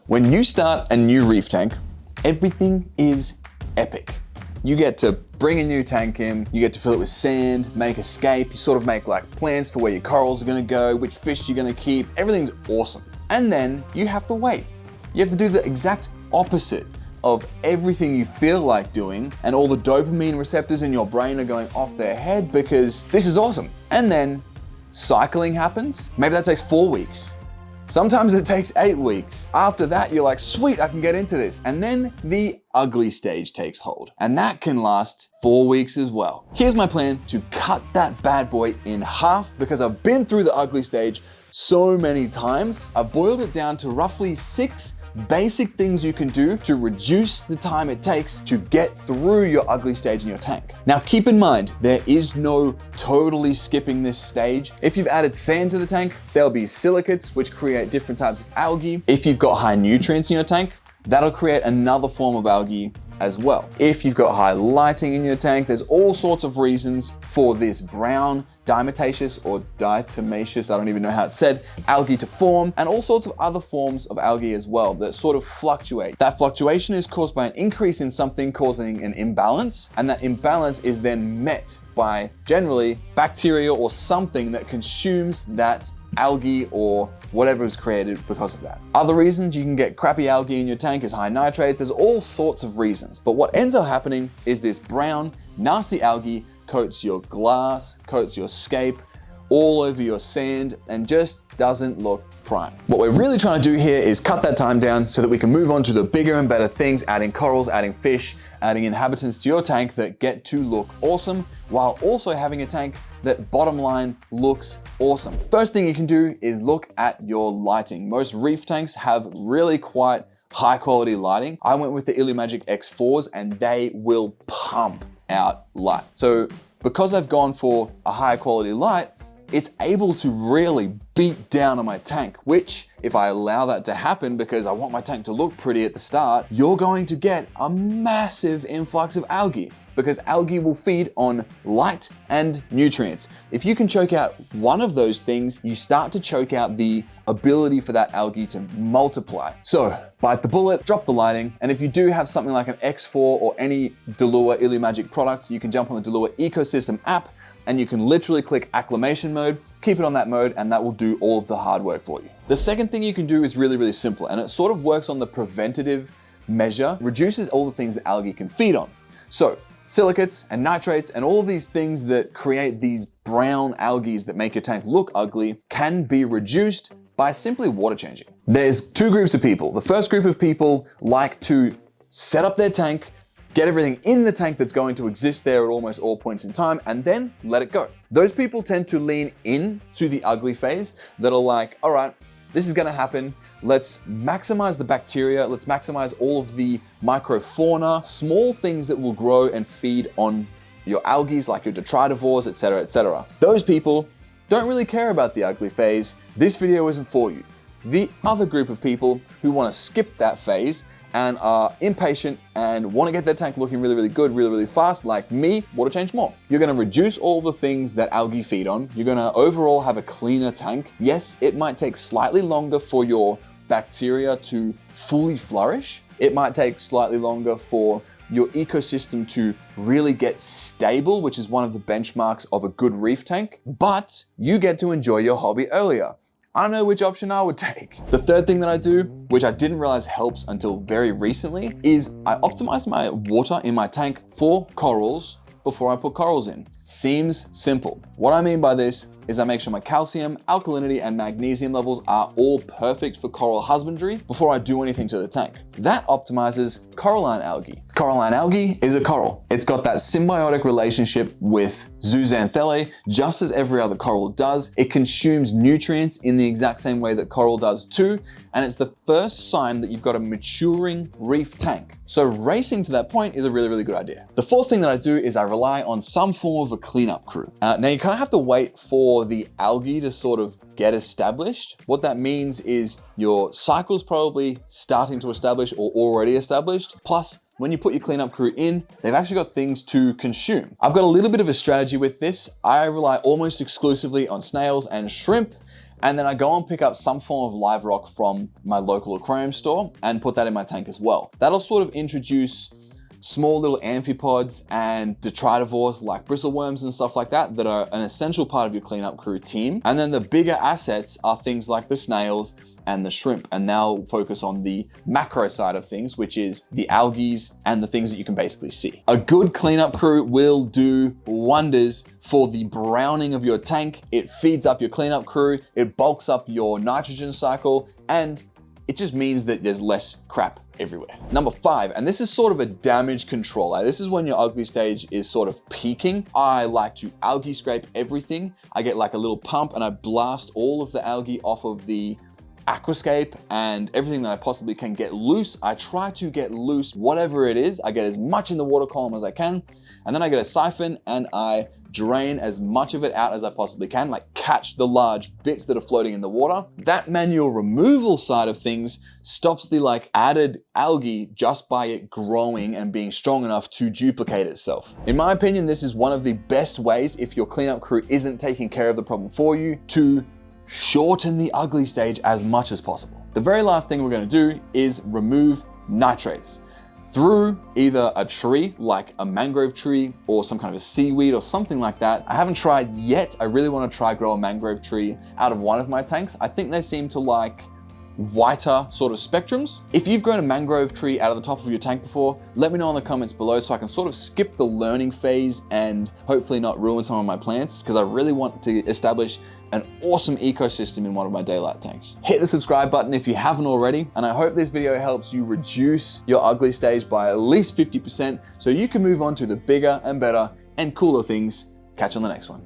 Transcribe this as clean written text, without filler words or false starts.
When you start a new reef tank, everything is epic. You get to bring a new tank in, you get to fill it with sand, make escape, you sort of make like plans for where your corals are gonna go, which fish you're gonna keep, everything's awesome. And then you have to wait. You have to do the exact opposite of everything you feel like doing, and all the dopamine receptors in your brain are going off their head because this is awesome. And then cycling happens. Maybe that takes 4 weeks. Sometimes it takes 8 weeks. After that, you're like, sweet, I can get into this. And then the ugly stage takes hold. And that can last 4 weeks as well. Here's my plan to cut that bad boy in half because I've been through the ugly stage so many times. I've boiled it down to roughly 6 basic things you can do to reduce the time it takes to get through your ugly stage in your tank. Now keep in mind, there is no totally skipping this stage. If you've added sand to the tank, there'll be silicates, which create different types of algae. If you've got high nutrients in your tank, that'll create another form of algae as well. If you've got high lighting in your tank, there's all sorts of reasons for this brown diatomaceous or diatomaceous, I don't even know how it's said, algae to form, and all sorts of other forms of algae as well that sort of fluctuate. That fluctuation is caused by an increase in something causing an imbalance, and that imbalance is then met by generally bacteria or something that consumes that algae or whatever is created because of that. Other reasons you can get crappy algae in your tank is high nitrates. There's all sorts of reasons. But what ends up happening is this brown, nasty algae coats your glass, coats your scape, all over your sand, and just doesn't look prime. What we're really trying to do here is cut that time down so that we can move on to the bigger and better things, adding corals, adding fish, adding inhabitants to your tank that get to look awesome, while also having a tank that bottom line looks awesome. First thing you can do is look at your lighting. Most reef tanks have really quite high quality lighting. I went with the Illumagic X4s and they will pump out light. So because I've gone for a higher quality light, it's able to really beat down on my tank, which if I allow that to happen because I want my tank to look pretty at the start, you're going to get a massive influx of algae because algae will feed on light and nutrients. If you can choke out one of those things, you start to choke out the ability for that algae to multiply. So bite the bullet, drop the lighting, and if you do have something like an X4 or any DALUA Illumagic product, you can jump on the DALUA ecosystem app and you can literally click acclimation mode, keep it on that mode, and that will do all of the hard work for you. The second thing you can do is really, really simple, and it sort of works on the preventative measure, reduces all the things that algae can feed on. So silicates and nitrates and all of these things that create these brown algae that make your tank look ugly can be reduced by simply water changing. There's 2 groups of people. The first group of people like to set up their tank, get everything in the tank that's going to exist there at almost all points in time, and then let it go. Those people tend to lean in to the ugly phase that are like, all right, this is gonna happen. Let's maximize the bacteria. Let's maximize all of the microfauna, small things that will grow and feed on your algae, like your detritivores, etc., etc. Those people don't really care about the ugly phase. This video isn't for you. The other group of people who wanna skip that phase and are impatient and want to get their tank looking really, really good, really, really fast, like me, water change more. You're going to reduce all the things that algae feed on. You're going to overall have a cleaner tank. Yes, it might take slightly longer for your bacteria to fully flourish. It might take slightly longer for your ecosystem to really get stable, which is one of the benchmarks of a good reef tank, but you get to enjoy your hobby earlier. I don't know which option I would take. The third thing that I do, which I didn't realize helps until very recently, is I optimize my water in my tank for corals before I put corals in. Seems simple. What I mean by this is I make sure my calcium, alkalinity, and magnesium levels are all perfect for coral husbandry before I do anything to the tank. That optimizes coralline algae. Coralline algae is a coral. It's got that symbiotic relationship with zooxanthellae, just as every other coral does. It consumes nutrients in the exact same way that coral does too, and it's the first sign that you've got a maturing reef tank. So racing to that point is a really, really good idea. The fourth thing that I do is I rely on some form of a cleanup crew. Now you kind of have to wait for the algae to sort of get established. What that means is your cycle's probably starting to establish or already established. Plus, when you put your cleanup crew in, they've actually got things to consume. I've got a little bit of a strategy with this. I rely almost exclusively on snails and shrimp, And then I go and pick up some form of live rock from my local aquarium store and put that in my tank as well. That'll sort of introduce small little amphipods and detritivores like bristleworms and stuff like that that are an essential part of your cleanup crew team. And then the bigger assets are things like the snails and the shrimp, and now focus on the macro side of things, which is the algae and the things that you can basically see. A good cleanup crew will do wonders for the browning of your tank. It feeds up your cleanup crew, it bulks up your nitrogen cycle, and it just means that there's less crap everywhere. Number 5, and this is sort of a damage control. This is when your ugly stage is sort of peaking. I like to algae scrape everything. I get like a little pump and I blast all of the algae off of the aquascape and everything that I possibly can get loose. I try to get loose whatever it is. I get as much in the water column as I can, and then I get a siphon and I drain as much of it out as I possibly can, like catch the large bits that are floating in the water. That manual removal side of things stops the like added algae just by it growing and being strong enough to duplicate itself. In my opinion, this is one of the best ways, if your cleanup crew isn't taking care of the problem for you, to shorten the ugly stage as much as possible. The very last thing we're going to do is remove nitrates through either a tree like a mangrove tree or some kind of a seaweed or something like that. I haven't tried yet. I really want to try grow a mangrove tree out of one of my tanks. I think they seem to like whiter sort of spectrums. If you've grown a mangrove tree out of the top of your tank before, let me know in the comments below so I can sort of skip the learning phase and hopefully not ruin some of my plants, because I really want to establish an awesome ecosystem in one of my daylight tanks. Hit the subscribe button if you haven't already, and I hope this video helps you reduce your ugly stage by at least 50% so you can move on to the bigger and better and cooler things. Catch you on the next one.